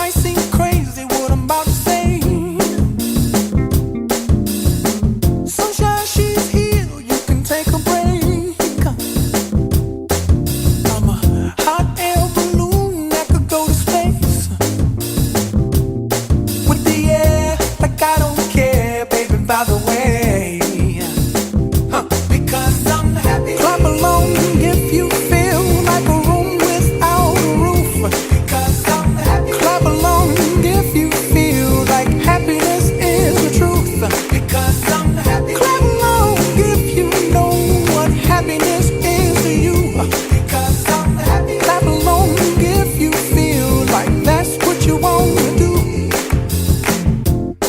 might seem crazy what I'm about to say. Sunshine, she's here, you can take a break. I'm a hot air balloon that could go to space with the air, like I don't care, baby, by the way. Because I'm happy. Clap along if you feel like a room without a roof. Because I'm happy. Clap along if you feel like happiness is the truth. Because I'm happy. Clap along if you know what happiness is to you. Because I'm happy. Clap along if you feel like that's what you want to do.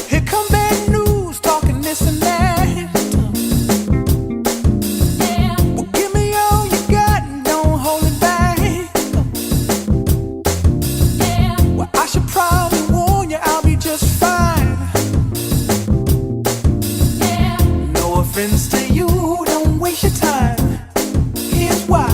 Here come bad news, talking this and that. Well, give me all you got and don't hold it back. Well, I should probably warn you, I'll be just fine. No offense to you, don't waste your time. Here's why.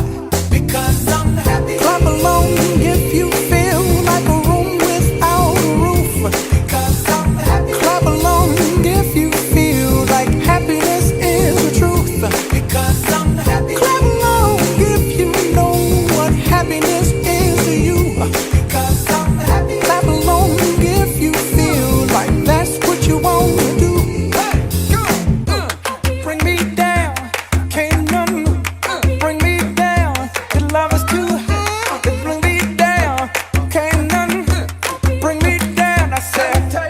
Because I'm happy. Clap along if you feel like a room without a roof. Because I'm happy. Clap along if you feel like happiness is the truth. Because I'm happy. Clap along if you know what happiness is to you. Because I'm happy. Clap along if you feel like that's what you want to do. Hey, go, bring me down, can't none bring me down. The love is too high, bring me down, can't none bring me down. I said.